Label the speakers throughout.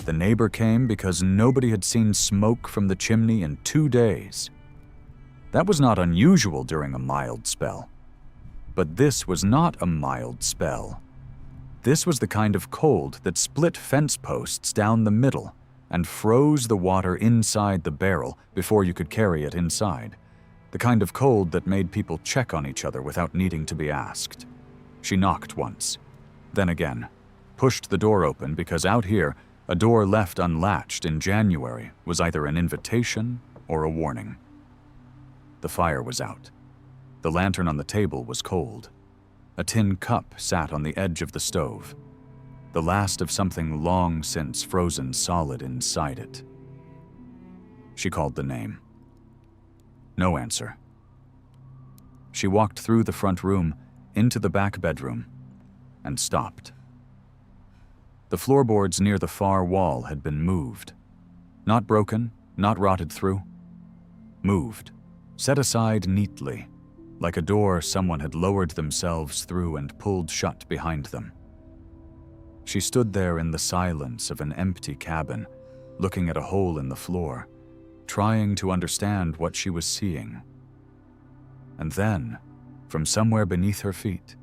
Speaker 1: The neighbor came because nobody had seen smoke from the chimney in 2 days. That was not unusual during a mild spell. But this was not a mild spell. This was the kind of cold that split fence posts down the middle and froze the water inside the barrel before you could carry it inside. The kind of cold that made people check on each other without needing to be asked. She knocked once, then again, pushed the door open because out here, a door left unlatched in January was either an invitation or a warning. The fire was out. The lantern on the table was cold. A tin cup sat on the edge of the stove, the last of something long since frozen solid inside it. She called the name. No answer. She walked through the front room, into the back bedroom, and stopped. The floorboards near the far wall had been moved. Not broken, not rotted through. Moved, set aside neatly, like a door someone had lowered themselves through and pulled shut behind them. She stood there in the silence of an empty cabin, looking at a hole in the floor, trying to understand what she was seeing. And then, from somewhere beneath her feet,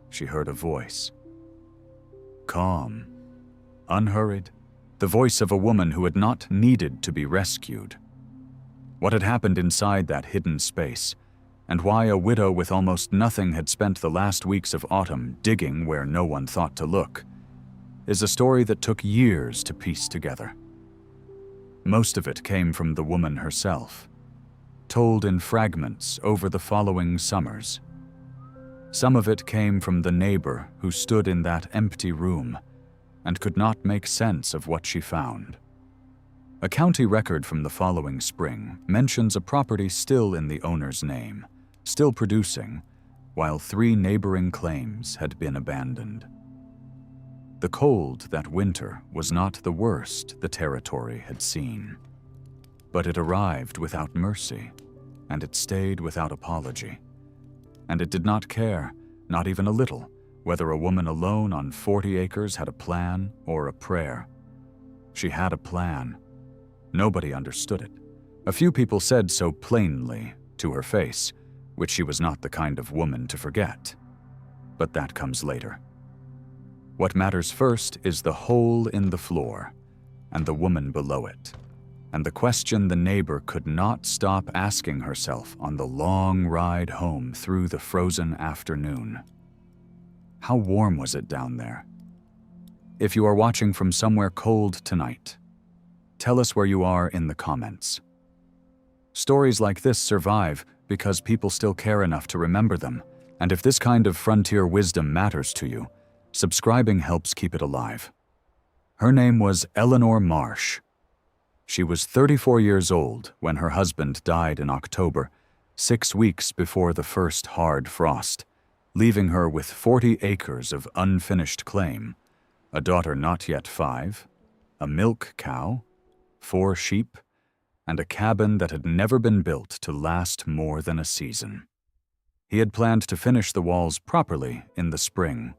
Speaker 1: she heard a voice. Calm, unhurried, the voice of a woman who had not needed to be rescued. What had happened inside that hidden space, and why a widow with almost nothing had spent the last weeks of autumn digging where no one thought to look, is a story that took years to piece together. Most of it came from the woman herself, told in fragments over the following summers. Some of it came from the neighbor who stood in that empty room and could not make sense of what she found. A county record from the following spring mentions a property still in the owner's name, still producing, while 3 neighboring claims had been abandoned. The cold that winter was not the worst the territory had seen, but it arrived without mercy, and it stayed without apology. And it did not care, not even a little, whether a woman alone on 40 acres had a plan or a prayer. She had a plan. Nobody understood it. A few people said so plainly, to her face, which she was not the kind of woman to forget. But that comes later. What matters first is the hole in the floor, and the woman below it, and the question the neighbor could not stop asking herself on the long ride home through the frozen afternoon. How warm was it down there? If you are watching from somewhere cold tonight, tell us where you are in the comments. Stories like this survive because people still care enough to remember them, and if this kind of frontier wisdom matters to you, subscribing helps keep it alive. Her name was Eleanor Marsh. She was 34 years old when her husband died in October, 6 weeks before the first hard frost, leaving her with 40 acres of unfinished claim, a daughter not yet 5, a milk cow, 4 sheep, and a cabin that had never been built to last more than a season. He had planned to finish the walls properly in the spring.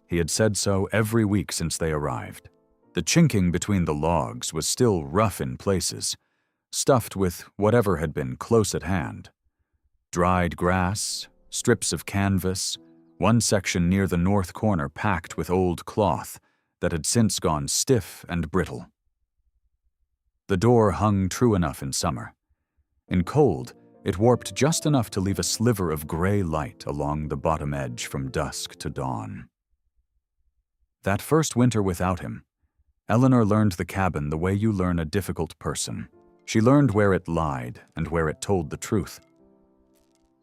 Speaker 1: He had said so every week since they arrived. The chinking between the logs was still rough in places, stuffed with whatever had been close at hand. Dried grass, strips of canvas, one section near the north corner packed with old cloth that had since gone stiff and brittle. The door hung true enough in summer. In cold, it warped just enough to leave a sliver of gray light along the bottom edge from dusk to dawn. That first winter without him, Eleanor learned the cabin the way you learn a difficult person. She learned where it lied and where it told the truth.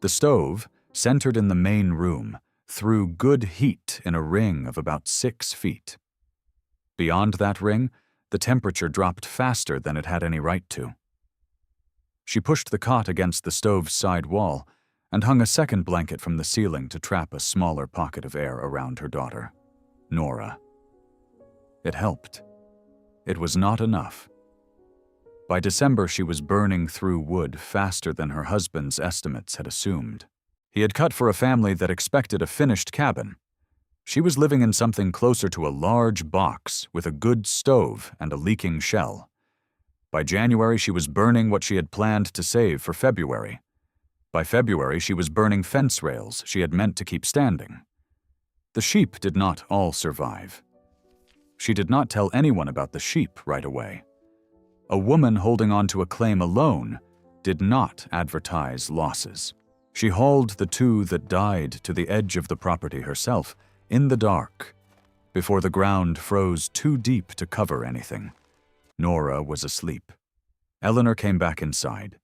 Speaker 1: The stove, centered in the main room, threw good heat in a ring of about 6 feet. Beyond that ring, the temperature dropped faster than it had any right to. She pushed the cot against the stove's side wall and hung a second blanket from the ceiling to trap a smaller pocket of air around her daughter, Nora. It helped. It was not enough. By December, she was burning through wood faster than her husband's estimates had assumed. He had cut for a family that expected a finished cabin. She was living in something closer to a large box with a good stove and a leaking shell. By January, she was burning what she had planned to save for February. By February, she was burning fence rails she had meant to keep standing. The sheep did not all survive. She did not tell anyone about the sheep right away. A woman holding on to a claim alone did not advertise losses. She hauled the two that died to the edge of the property herself, in the dark, before the ground froze too deep to cover anything. Nora was asleep. Eleanor came back inside,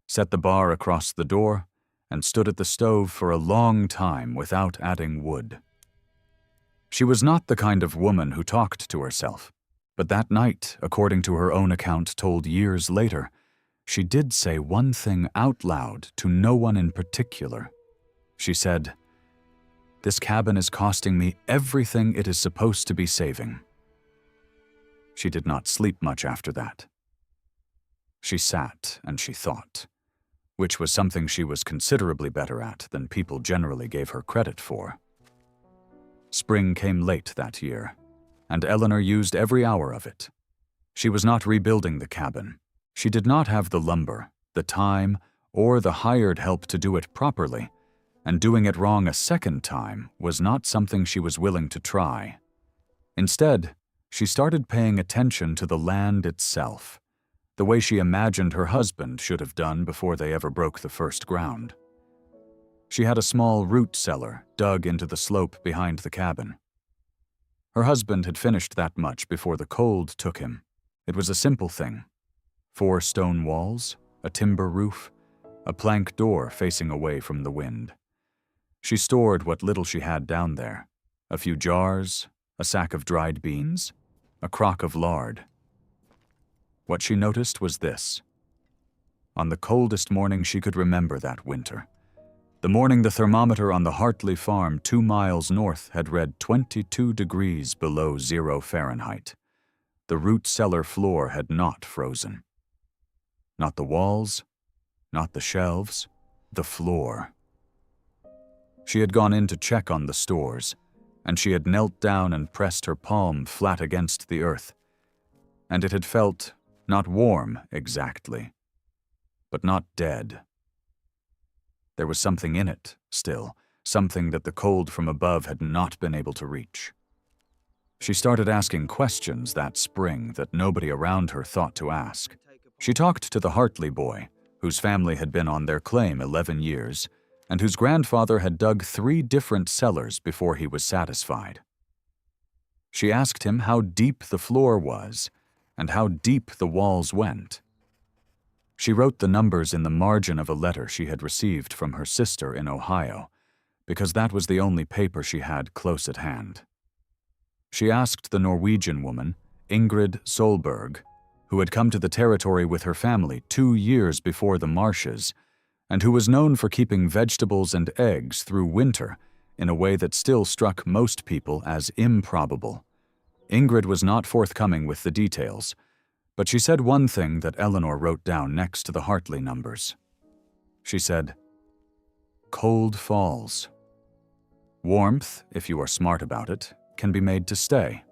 Speaker 1: set the bar across the door, and stood at the stove for a long time without adding wood. She was not the kind of woman who talked to herself, but that night, according to her own account told years later, she did say one thing out loud to no one in particular. She said, "This cabin is costing me everything it is supposed to be saving." She did not sleep much after that. She sat and she thought, which was something she was considerably better at than people generally gave her credit for. Spring came late that year, and Eleanor used every hour of it. She was not rebuilding the cabin. She did not have the lumber, the time, or the hired help to do it properly, and doing it wrong a second time was not something she was willing to try. Instead, she started paying attention to the land itself, the way she imagined her husband should have done before they ever broke the first ground. She had a small root cellar dug into the slope behind the cabin. Her husband had finished that much before the cold took him. It was a simple thing: 4 stone walls, a timber roof, a plank door facing away from the wind. She stored what little she had down there: a few jars, a sack of dried beans, a crock of lard. What she noticed was this. On the coldest morning she could remember that winter, the morning the thermometer on the Hartley farm 2 miles north had read 22 degrees below 0 Fahrenheit, the root cellar floor had not frozen. Not the walls, not the shelves, the floor. She had gone in to check on the stores, and she had knelt down and pressed her palm flat against the earth, and it had felt not warm exactly, but not dead. There was something in it, still, something that the cold from above had not been able to reach. She started asking questions that spring that nobody around her thought to ask. She talked to the Hartley boy, whose family had been on their claim 11 years, and whose grandfather had dug 3 different cellars before he was satisfied. She asked him how deep the floor was, and how deep the walls went. She wrote the numbers in the margin of a letter she had received from her sister in Ohio, because that was the only paper she had close at hand. She asked the Norwegian woman, Ingrid Solberg, who had come to the territory with her family 2 years before the marshes, and who was known for keeping vegetables and eggs through winter in a way that still struck most people as improbable. Ingrid was not forthcoming with the details, but she said one thing that Eleanor wrote down next to the Hartley numbers. She said, "Cold falls. Warmth, if you are smart about it, can be made to stay."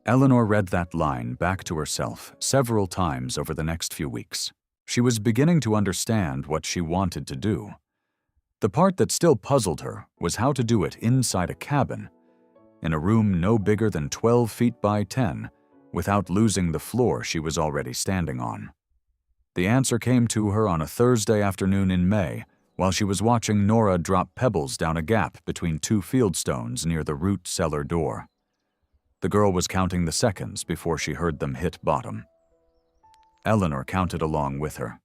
Speaker 1: Eleanor read that line back to herself several times over the next few weeks. She was beginning to understand what she wanted to do. The part that still puzzled her was how to do it inside a cabin, in a room no bigger than 12 feet by 10, without losing the floor she was already standing on. The answer came to her on a Thursday afternoon in May, while she was watching Nora drop pebbles down a gap between 2 fieldstones near the root cellar door. The girl was counting the seconds before she heard them hit bottom. Eleanor counted along with her.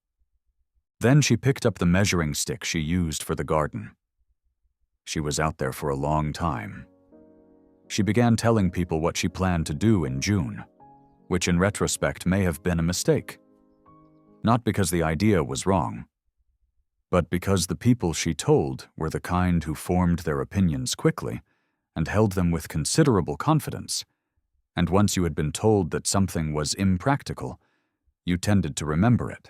Speaker 1: Then she picked up the measuring stick she used for the garden. She was out there for a long time. She began telling people what she planned to do in June, which in retrospect may have been a mistake. Not because the idea was wrong, but because the people she told were the kind who formed their opinions quickly and held them with considerable confidence, and once you had been told that something was impractical, you tended to remember it.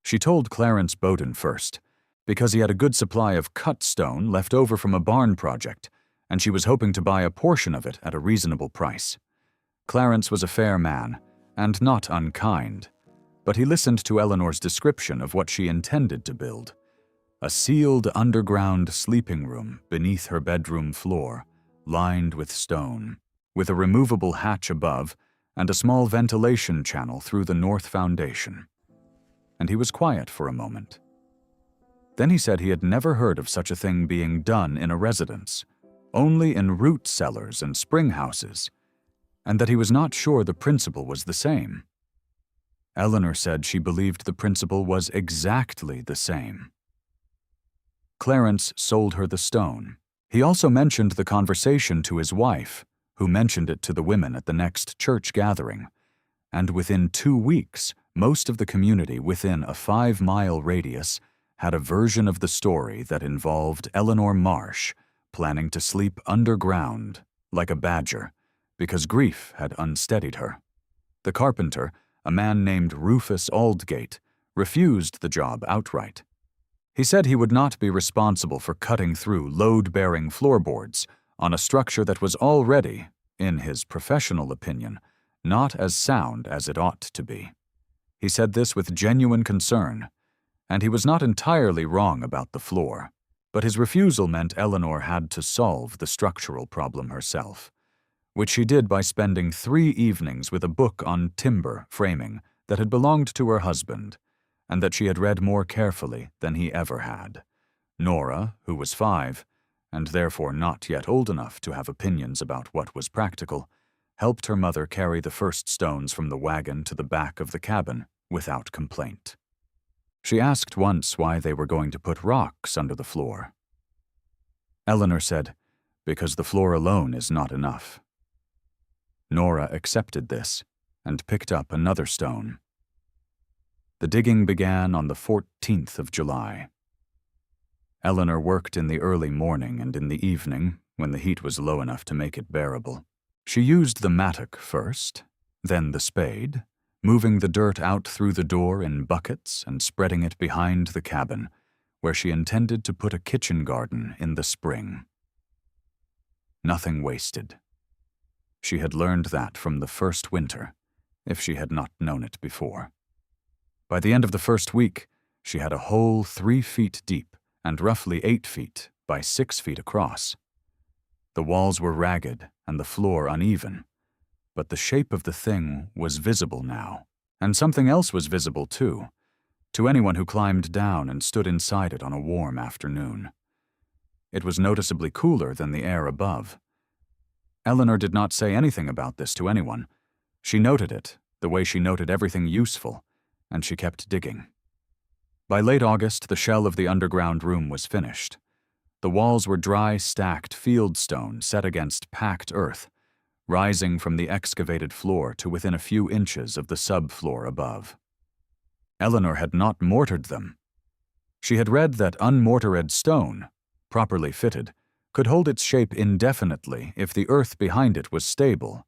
Speaker 1: She told Clarence Bowden first, because he had a good supply of cut stone left over from a barn project, and she was hoping to buy a portion of it at a reasonable price. Clarence was a fair man, and not unkind, but he listened to Eleanor's description of what she intended to build: a sealed underground sleeping room beneath her bedroom floor, lined with stone, with a removable hatch above and a small ventilation channel through the north foundation. And he was quiet for a moment. Then he said he had never heard of such a thing being done in a residence, only in root cellars and spring houses, and that he was not sure the principle was the same. Eleanor said she believed the principle was exactly the same. Clarence sold her the stone. He also mentioned the conversation to his wife, who mentioned it to the women at the next church gathering, and within 2 weeks, most of the community within a 5-mile radius had a version of the story that involved Eleanor Marsh planning to sleep underground like a badger because grief had unsteadied her. The carpenter, a man named Rufus Aldgate, refused the job outright. He said he would not be responsible for cutting through load-bearing floorboards on a structure that was already, in his professional opinion, not as sound as it ought to be. He said this with genuine concern, and he was not entirely wrong about the floor, but his refusal meant Eleanor had to solve the structural problem herself, which she did by spending 3 evenings with a book on timber framing that had belonged to her husband, and that she had read more carefully than he ever had. Nora, who was 5, and therefore not yet old enough to have opinions about what was practical, helped her mother carry the first stones from the wagon to the back of the cabin without complaint. She asked once why they were going to put rocks under the floor. Eleanor said, "Because the floor alone is not enough." Nora accepted this and picked up another stone. The digging began on the 14th of July. Eleanor worked in the early morning and in the evening, when the heat was low enough to make it bearable. She used the mattock first, then the spade, moving the dirt out through the door in buckets and spreading it behind the cabin, where she intended to put a kitchen garden in the spring. Nothing wasted. She had learned that from the first winter, if she had not known it before. By the end of the first week, she had a hole 3 feet deep and roughly 8 feet by 6 feet across. The walls were ragged and the floor uneven, but the shape of the thing was visible now, and something else was visible too, to anyone who climbed down and stood inside it on a warm afternoon. It was noticeably cooler than the air above. Eleanor did not say anything about this to anyone. She noted it, the way she noted everything useful, and she kept digging. By late August, the shell of the underground room was finished. The walls were dry, stacked fieldstone set against packed earth, rising from the excavated floor to within a few inches of the subfloor above. Eleanor had not mortared them. She had read that unmortared stone, properly fitted, could hold its shape indefinitely if the earth behind it was stable,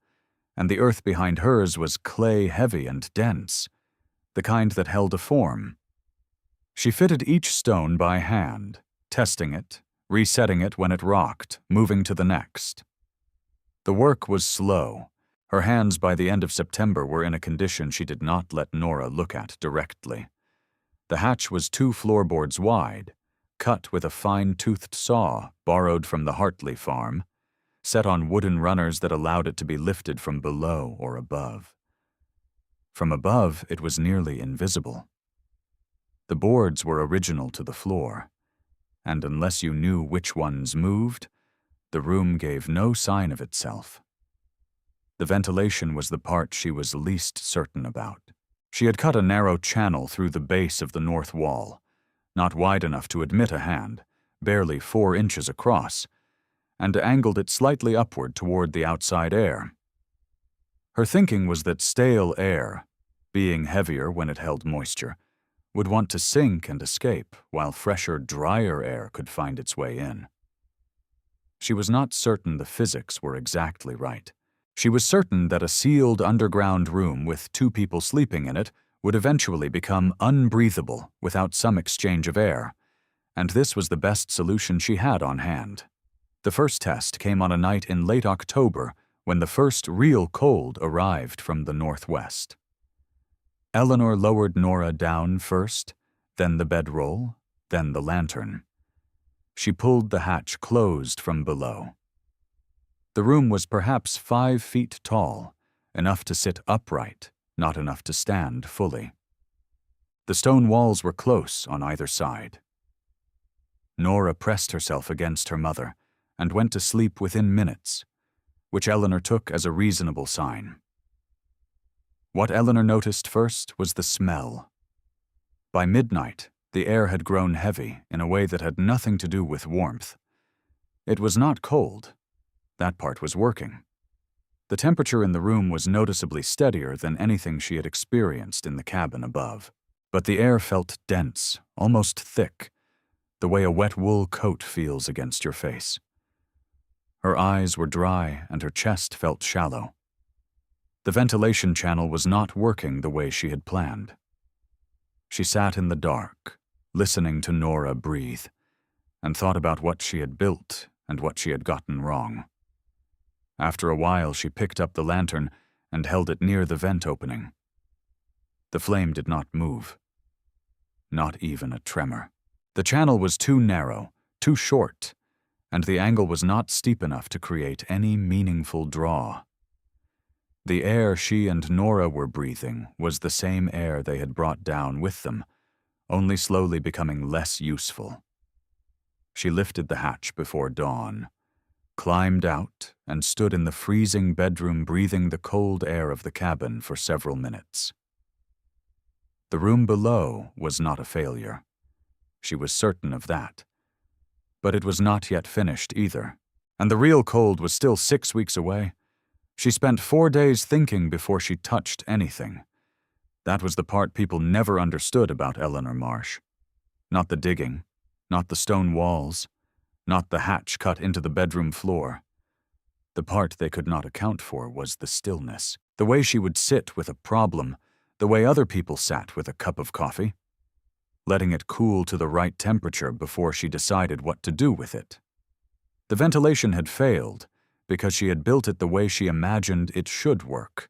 Speaker 1: and the earth behind hers was clay-heavy and dense, the kind that held a form. She fitted each stone by hand, testing it, resetting it when it rocked, moving to the next. The work was slow. Her hands by the end of September were in a condition she did not let Nora look at directly. The hatch was 2 floorboards wide, cut with a fine-toothed saw borrowed from the Hartley farm, set on wooden runners that allowed it to be lifted from below or above. From above, it was nearly invisible. The boards were original to the floor, and unless you knew which ones moved, the room gave no sign of itself. The ventilation was the part she was least certain about. She had cut a narrow channel through the base of the north wall, not wide enough to admit a hand, barely 4 inches across, and angled it slightly upward toward the outside air. Her thinking was that stale air, being heavier when it held moisture, would want to sink and escape, while fresher, drier air could find its way in. She was not certain the physics were exactly right. She was certain that a sealed underground room with 2 people sleeping in it would eventually become unbreathable without some exchange of air, and this was the best solution she had on hand. The first test came on a night in late October when the first real cold arrived from the northwest. Eleanor lowered Nora down first, then the bedroll, then the lantern. She pulled the hatch closed from below. The room was perhaps 5 feet tall, enough to sit upright, not enough to stand fully. The stone walls were close on either side. Nora pressed herself against her mother and went to sleep within minutes, which Eleanor took as a reasonable sign. What Eleanor noticed first was the smell. By midnight, the air had grown heavy in a way that had nothing to do with warmth. It was not cold. That part was working. The temperature in the room was noticeably steadier than anything she had experienced in the cabin above. But the air felt dense, almost thick, the way a wet wool coat feels against your face. Her eyes were dry and her chest felt shallow. The ventilation channel was not working the way she had planned. She sat in the dark, listening to Nora breathe, and thought about what she had built and what she had gotten wrong. After a while, she picked up the lantern and held it near the vent opening. The flame did not move. Not even a tremor. The channel was too narrow, too short, and the angle was not steep enough to create any meaningful draw. The air she and Nora were breathing was the same air they had brought down with them, only slowly becoming less useful. She lifted the hatch before dawn, climbed out, and stood in the freezing bedroom breathing the cold air of the cabin for several minutes. The room below was not a failure. She was certain of that. But it was not yet finished either, and the real cold was still 6 weeks away. She spent 4 days thinking before she touched anything. That was the part people never understood about Eleanor Marsh. Not the digging, not the stone walls, not the hatch cut into the bedroom floor. The part they could not account for was the stillness, the way she would sit with a problem, the way other people sat with a cup of coffee, letting it cool to the right temperature before she decided what to do with it. The ventilation had failed because she had built it the way she imagined it should work,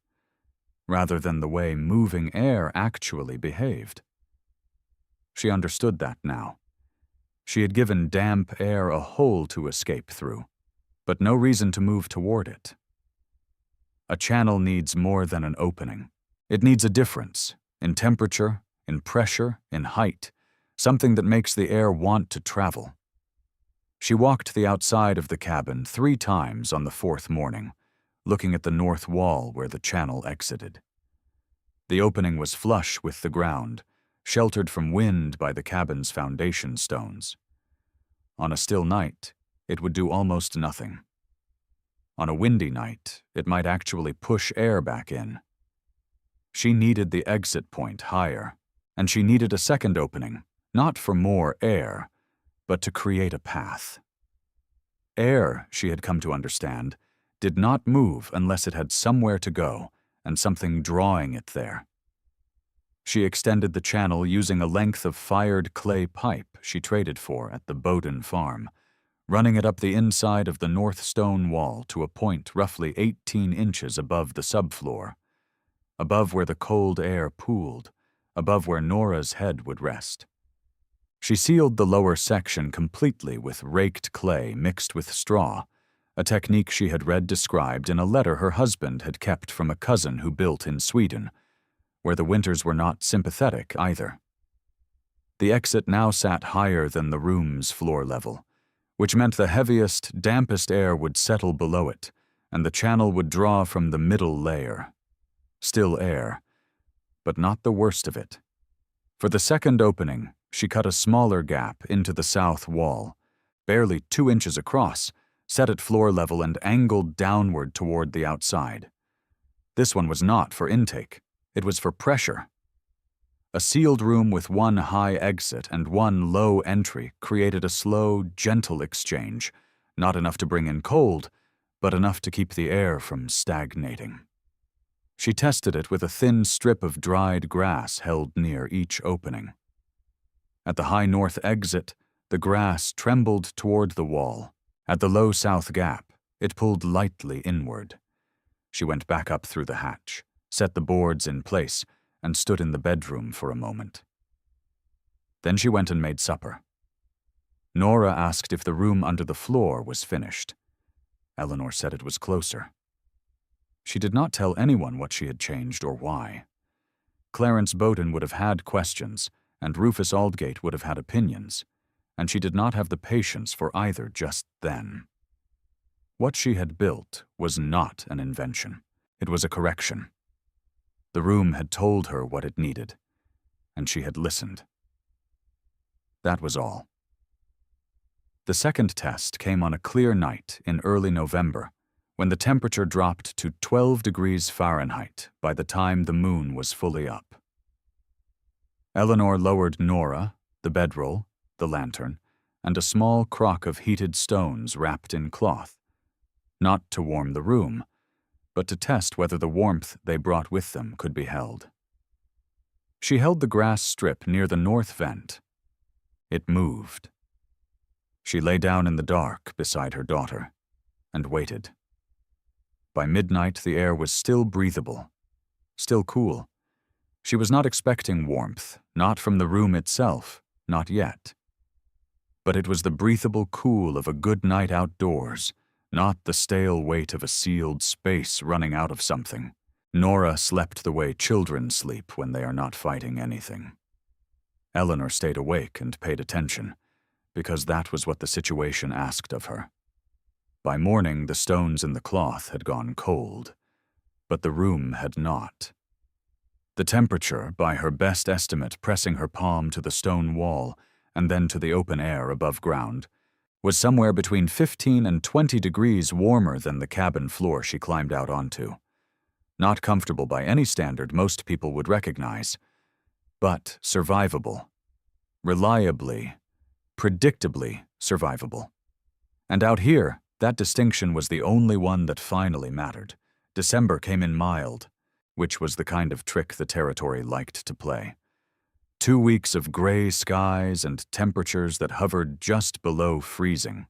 Speaker 1: rather than the way moving air actually behaved. She understood that now. She had given damp air a hole to escape through, but no reason to move toward it. A channel needs more than an opening. It needs a difference in temperature, in pressure, in height, something that makes the air want to travel. She walked the outside of the cabin 3 times on the 4th morning, looking at the north wall where the channel exited. The opening was flush with the ground, sheltered from wind by the cabin's foundation stones. On a still night, it would do almost nothing. On a windy night, it might actually push air back in. She needed the exit point higher, and she needed a second opening, not for more air, but to create a path. Air, she had come to understand, did not move unless it had somewhere to go and something drawing it there. She extended the channel using a length of fired clay pipe she traded for at the Bowden farm, running it up the inside of the north stone wall to a point roughly 18 inches above the subfloor, above where the cold air pooled, above where Nora's head would rest. She sealed the lower section completely with raked clay mixed with straw, a technique she had read described in a letter her husband had kept from a cousin who built in Sweden, where the winters were not sympathetic either. The exit now sat higher than the room's floor level, which meant the heaviest, dampest air would settle below it, and the channel would draw from the middle layer. Still air, but not the worst of it. For the second opening, she cut a smaller gap into the south wall, barely 2 inches across, set at floor level and angled downward toward the outside. This one was not for intake. It was for pressure. A sealed room with one high exit and one low entry created a slow, gentle exchange, not enough to bring in cold, but enough to keep the air from stagnating. She tested it with a thin strip of dried grass held near each opening. At the high north exit, the grass trembled toward the wall, At the low south gap, it pulled lightly inward. She went back up through the hatch, set the boards in place, and stood in the bedroom for a moment. Then she went and made supper. Nora asked if the room under the floor was finished. Eleanor said it was closer. She did not tell anyone what she had changed or why. Clarence Bowden would have had questions, and Rufus Aldgate would have had opinions, and she did not have the patience for either just then. What she had built was not an invention. It was a correction. The room had told her what it needed, and she had listened. That was all. The second test came on a clear night in early November, when the temperature dropped to 12 degrees Fahrenheit by the time the moon was fully up. Eleanor lowered Nora, the bedroll, the lantern, and a small crock of heated stones wrapped in cloth, not to warm the room, but to test whether the warmth they brought with them could be held. She held the grass strip near the north vent. It moved. She lay down in the dark beside her daughter and waited. By midnight, the air was still breathable, still cool. She was not expecting warmth, not from the room itself, not yet. But it was the breathable cool of a good night outdoors, not the stale weight of a sealed space running out of something. Nora slept the way children sleep when they are not fighting anything. Eleanor stayed awake and paid attention, because that was what the situation asked of her. By morning, the stones in the cloth had gone cold, but the room had not. The temperature, by her best estimate pressing her palm to the stone wall and then to the open air above ground, was somewhere between 15 and 20 degrees warmer than the cabin floor she climbed out onto. Not comfortable by any standard most people would recognize, but survivable. Reliably, predictably survivable. And out here, that distinction was the only one that finally mattered. December came in mild, which was the kind of trick the territory liked to play. 2 weeks of gray skies and temperatures that hovered just below freezing,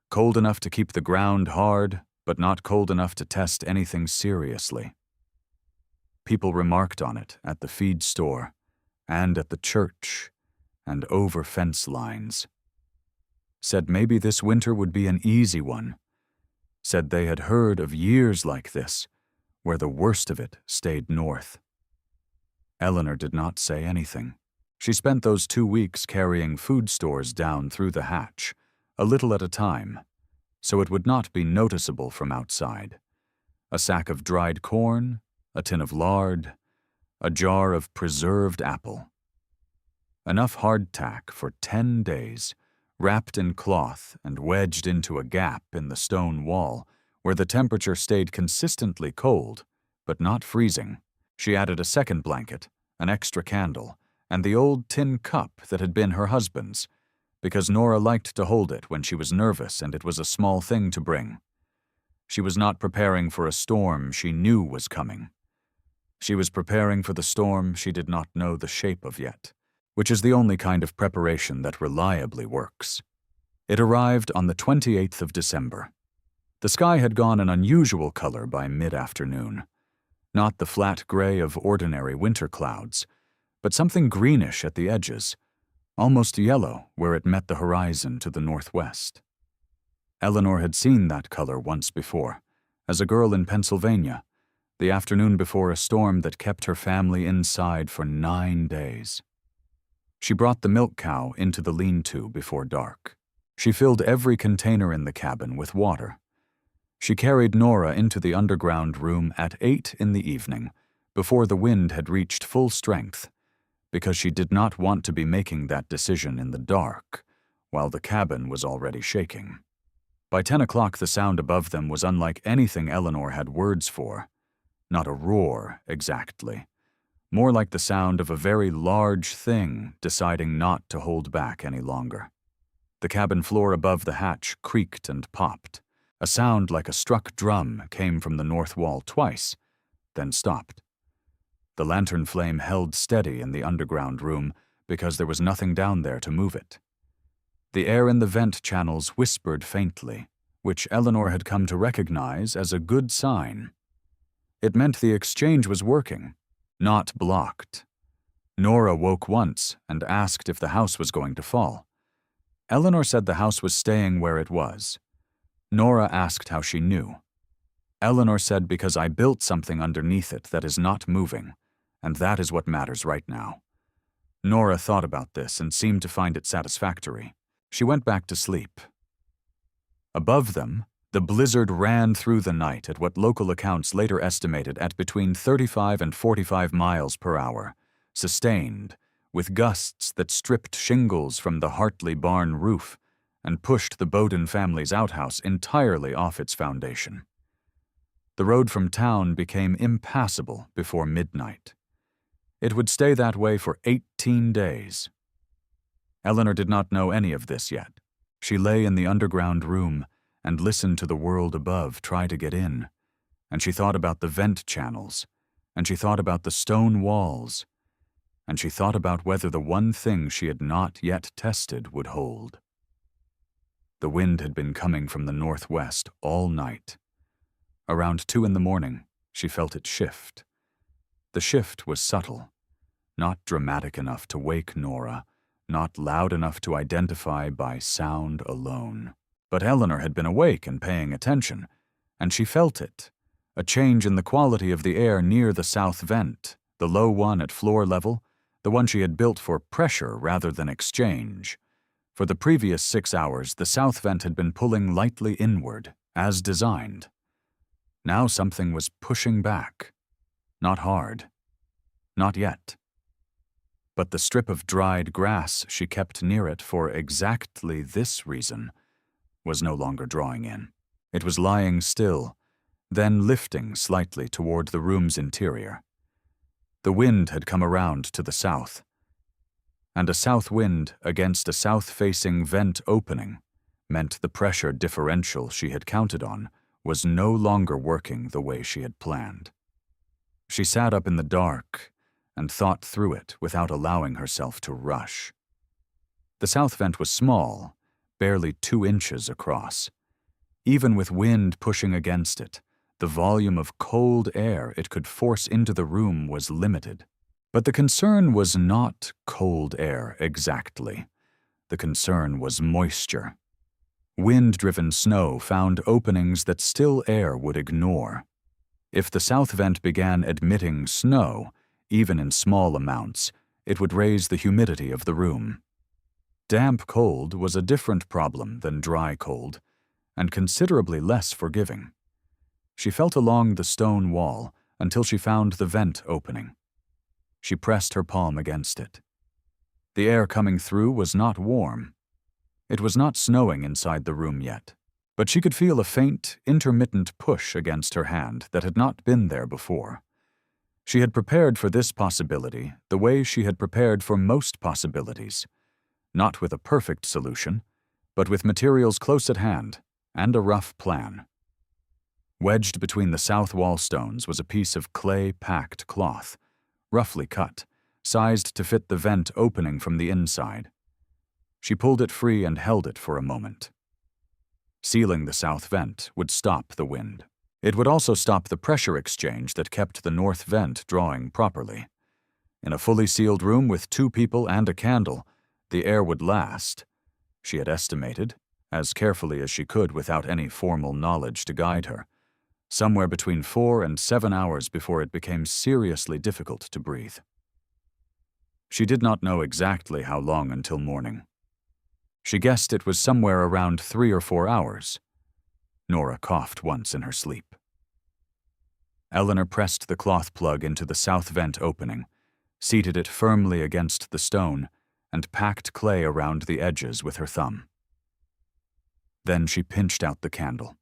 Speaker 1: cold enough to keep the ground hard, but not cold enough to test anything seriously. People remarked on it at the feed store, and at the church, and over fence lines. Said maybe this winter would be an easy one. Said they had heard of years like this, where the worst of it stayed north. Eleanor did not say anything. She spent those 2 weeks carrying food stores down through the hatch, a little at a time, so it would not be noticeable from outside. A sack of dried corn, a tin of lard, a jar of preserved apple. Enough hardtack for 10 days, wrapped in cloth and wedged into a gap in the stone wall where the temperature stayed consistently cold, but not freezing. She added a second blanket, an extra candle, and the old tin cup that had been her husband's, because Nora liked to hold it when she was nervous and it was a small thing to bring. She was not preparing for a storm she knew was coming. She was preparing for the storm she did not know the shape of yet, which is the only kind of preparation that reliably works. It arrived on the 28th of December. The sky had gone an unusual color by mid-afternoon. Not the flat gray of ordinary winter clouds, but something greenish at the edges, almost yellow where it met the horizon to the northwest. Eleanor had seen that color once before, as a girl in Pennsylvania, the afternoon before a storm that kept her family inside for 9 days. She brought the milk cow into the lean-to before dark. She filled every container in the cabin with water. She carried Nora into the underground room at 8 in the evening, before the wind had reached full strength, because she did not want to be making that decision in the dark, while the cabin was already shaking. By 10 o'clock, the sound above them was unlike anything Eleanor had words for. Not a roar, exactly. More like the sound of a very large thing deciding not to hold back any longer. The cabin floor above the hatch creaked and popped. A sound like a struck drum came from the north wall twice, then stopped. The lantern flame held steady in the underground room because there was nothing down there to move it. The air in the vent channels whispered faintly, which Eleanor had come to recognize as a good sign. It meant the exchange was working, not blocked. Nora woke once and asked if the house was going to fall. Eleanor said the house was staying where it was. Nora asked how she knew. Eleanor said, because I built something underneath it that is not moving, and that is what matters right now. Nora thought about this and seemed to find it satisfactory. She went back to sleep. Above them, the blizzard ran through the night at what local accounts later estimated at between 35 and 45 miles per hour, sustained, with gusts that stripped shingles from the Hartley barn roof and pushed the Bowden family's outhouse entirely off its foundation. The road from town became impassable before midnight. It would stay that way for 18 days. Eleanor did not know any of this yet. She lay in the underground room and listened to the world above try to get in, and she thought about the vent channels, and she thought about the stone walls, and she thought about whether the one thing she had not yet tested would hold. The wind had been coming from the northwest all night. Around 2 in the morning, she felt it shift. The shift was subtle, not dramatic enough to wake Nora, not loud enough to identify by sound alone. But Eleanor had been awake and paying attention, and she felt it, a change in the quality of the air near the south vent, the low one at floor level, the one she had built for pressure rather than exchange. For the previous 6 hours, the south vent had been pulling lightly inward, as designed. Now something was pushing back. Not hard. Not yet. But the strip of dried grass she kept near it for exactly this reason was no longer drawing in. It was lying still, then lifting slightly toward the room's interior. The wind had come around to the south, and a south wind against a south-facing vent opening meant the pressure differential she had counted on was no longer working the way she had planned. She sat up in the dark and thought through it without allowing herself to rush. The south vent was small, barely 2 inches across. Even with wind pushing against it, the volume of cold air it could force into the room was limited. But the concern was not cold air exactly. The concern was moisture. Wind-driven snow found openings that still air would ignore. If the south vent began admitting snow, even in small amounts, it would raise the humidity of the room. Damp cold was a different problem than dry cold, and considerably less forgiving. She felt along the stone wall until she found the vent opening. She pressed her palm against it. The air coming through was not warm. It was not snowing inside the room yet, but she could feel a faint, intermittent push against her hand that had not been there before. She had prepared for this possibility the way she had prepared for most possibilities, not with a perfect solution, but with materials close at hand and a rough plan. Wedged between the south wall stones was a piece of clay-packed cloth, roughly cut, sized to fit the vent opening from the inside. She pulled it free and held it for a moment. Sealing the south vent would stop the wind. It would also stop the pressure exchange that kept the north vent drawing properly. In a fully sealed room with 2 people and a candle, the air would last, she had estimated, as carefully as she could without any formal knowledge to guide her, somewhere between 4 and 7 hours before it became seriously difficult to breathe. She did not know exactly how long until morning. She guessed it was somewhere around 3 or 4 hours. Nora coughed once in her sleep. Eleanor pressed the cloth plug into the south vent opening, seated it firmly against the stone, and packed clay around the edges with her thumb. Then she pinched out the candle.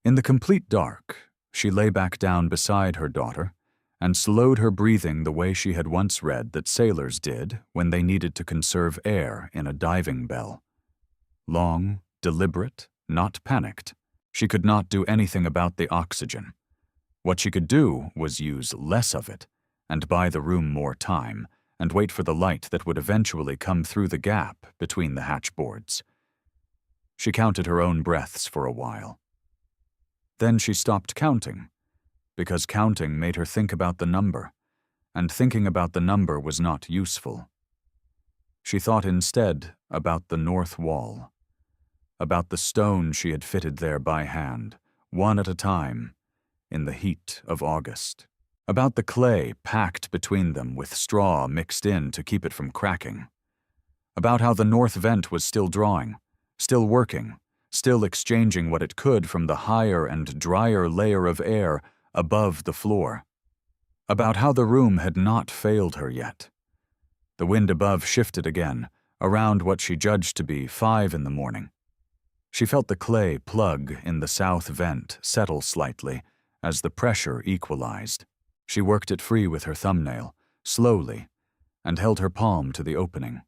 Speaker 1: In the complete dark, she lay back down beside her daughter and slowed her breathing the way she had once read that sailors did when they needed to conserve air in a diving bell. Long, deliberate, not panicked. She could not do anything about the oxygen. What she could do was use less of it and buy the room more time and wait for the light that would eventually come through the gap between the hatchboards. She counted her own breaths for a while. Then she stopped counting, because counting made her think about the number, and thinking about the number was not useful. She thought instead about the north wall, about the stone she had fitted there by hand, one at a time, in the heat of August, about the clay packed between them with straw mixed in to keep it from cracking, about how the north vent was still drawing, still working, still exchanging what it could from the higher and drier layer of air above the floor, about how the room had not failed her yet. The wind above shifted again, around what she judged to be 5 in the morning. She felt the clay plug in the south vent settle slightly as the pressure equalized. She worked it free with her thumbnail, slowly, and held her palm to the opening.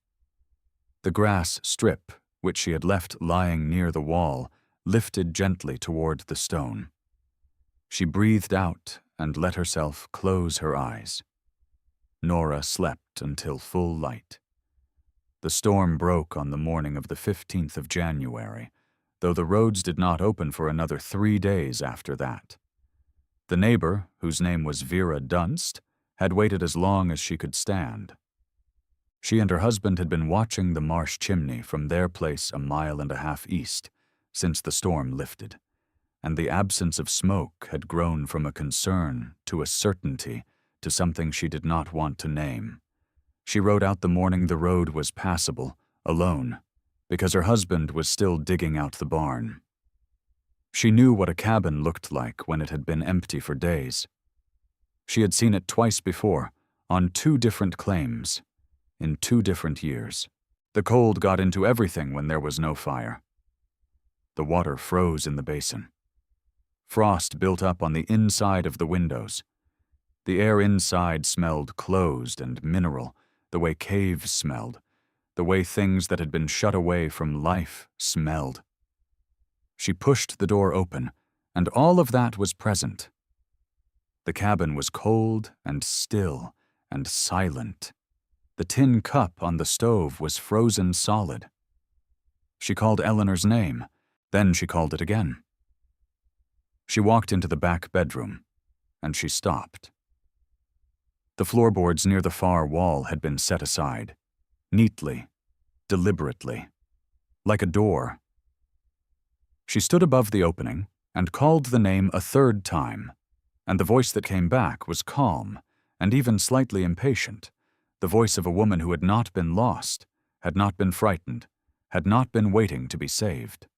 Speaker 1: The grass strip, which she had left lying near the wall, lifted gently toward the stone. She breathed out and let herself close her eyes. Nora slept until full light. The storm broke on the morning of the 15th of January, though the roads did not open for another 3 days after that. The neighbor, whose name was Vera Dunst, had waited as long as she could stand. She and her husband had been watching the marsh chimney from their place 1.5 miles east since the storm lifted, and the absence of smoke had grown from a concern to a certainty to something she did not want to name. She rode out the morning the road was passable, alone, because her husband was still digging out the barn. She knew what a cabin looked like when it had been empty for days. She had seen it twice before, on 2 different claims, in 2 different years. The cold got into everything when there was no fire. The water froze in the basin. Frost built up on the inside of the windows. The air inside smelled closed and mineral, the way caves smelled, the way things that had been shut away from life smelled. She pushed the door open, and all of that was present. The cabin was cold and still and silent. The tin cup on the stove was frozen solid. She called Eleanor's name, then she called it again. She walked into the back bedroom, and she stopped. The floorboards near the far wall had been set aside, neatly, deliberately, like a door. She stood above the opening and called the name a 3rd time, and the voice that came back was calm and even slightly impatient, the voice of a woman who had not been lost, had not been frightened, had not been waiting to be saved.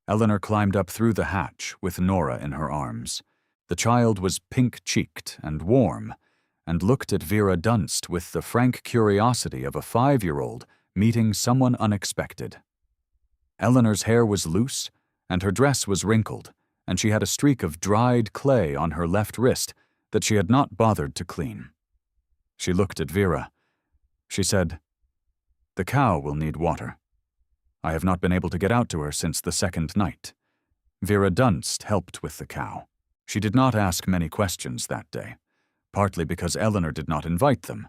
Speaker 1: Eleanor climbed up through the hatch with Nora in her arms. The child was pink-cheeked and warm, and looked at Vera Dunst with the frank curiosity of a 5-year-old meeting someone unexpected. Eleanor's hair was loose, and her dress was wrinkled, and she had a streak of dried clay on her left wrist that she had not bothered to clean. She looked at Vera. She said, "The cow will need water. I have not been able to get out to her since the 2nd night." Vera Dunst helped with the cow. She did not ask many questions that day, partly because Eleanor did not invite them,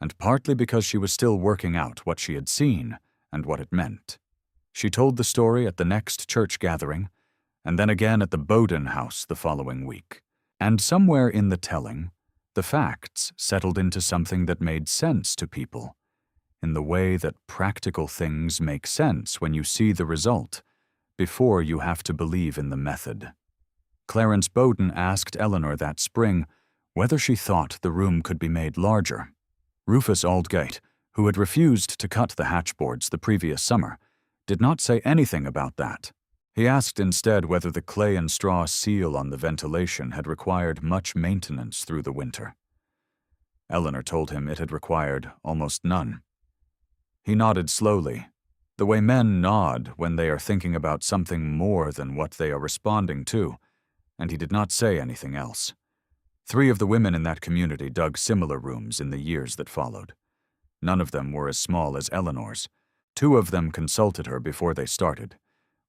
Speaker 1: and partly because she was still working out what she had seen and what it meant. She told the story at the next church gathering, and then again at the Bowden house the following week. And somewhere in the telling, the facts settled into something that made sense to people, in the way that practical things make sense when you see the result, before you have to believe in the method. Clarence Bowden asked Eleanor that spring whether she thought the room could be made larger. Rufus Aldgate, who had refused to cut the hatchboards the previous summer, did not say anything about that. He asked instead whether the clay and straw seal on the ventilation had required much maintenance through the winter. Eleanor told him it had required almost none. He nodded slowly, the way men nod when they are thinking about something more than what they are responding to, and he did not say anything else. 3 of the women in that community dug similar rooms in the years that followed. None of them were as small as Eleanor's. 2 of them consulted her before they started,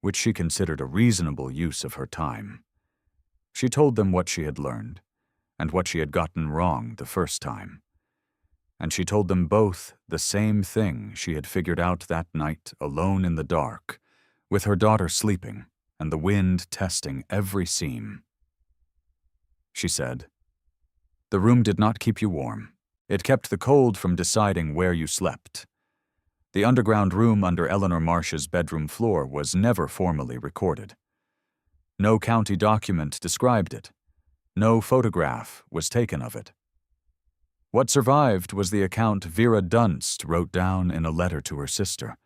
Speaker 1: which she considered a reasonable use of her time. She told them what she had learned, and what she had gotten wrong the first time. And she told them both the same thing she had figured out that night alone in the dark, with her daughter sleeping and the wind testing every seam. She said, "The room did not keep you warm. It kept the cold from deciding where you slept." The underground room under Eleanor Marsh's bedroom floor was never formally recorded. No county document described it. No photograph was taken of it. What survived was the account Vera Dunst wrote down in a letter to her sister,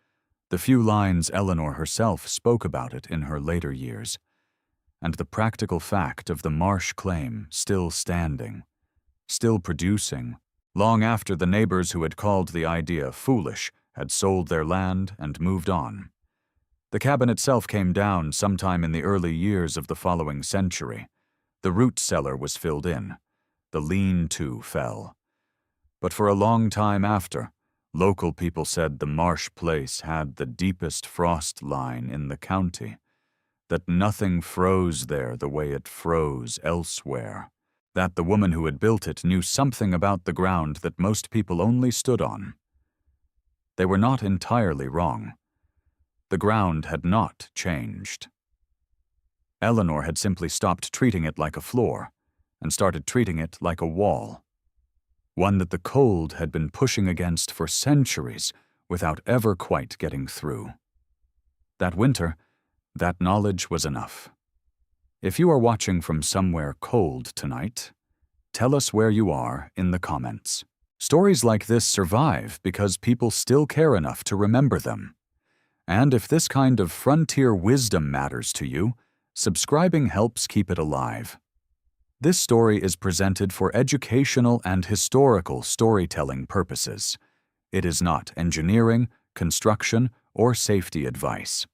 Speaker 1: the few lines Eleanor herself spoke about it in her later years, and the practical fact of the Marsh claim still standing, still producing, long after the neighbors who had called the idea foolish had sold their land and moved on. The cabin itself came down sometime in the early years of the following century. The root cellar was filled in. The lean-to fell. But for a long time after, local people said the Marsh place had the deepest frost line in the county, that nothing froze there the way it froze elsewhere, that the woman who had built it knew something about the ground that most people only stood on. They were not entirely wrong. The ground had not changed. Eleanor had simply stopped treating it like a floor and started treating it like a wall, one that the cold had been pushing against for centuries without ever quite getting through. That winter, that knowledge was enough. If you are watching from somewhere cold tonight, tell us where you are in the comments. Stories like this survive because people still care enough to remember them. And if this kind of frontier wisdom matters to you, subscribing helps keep it alive. This story is presented for educational and historical storytelling purposes. It is not engineering, construction, or safety advice.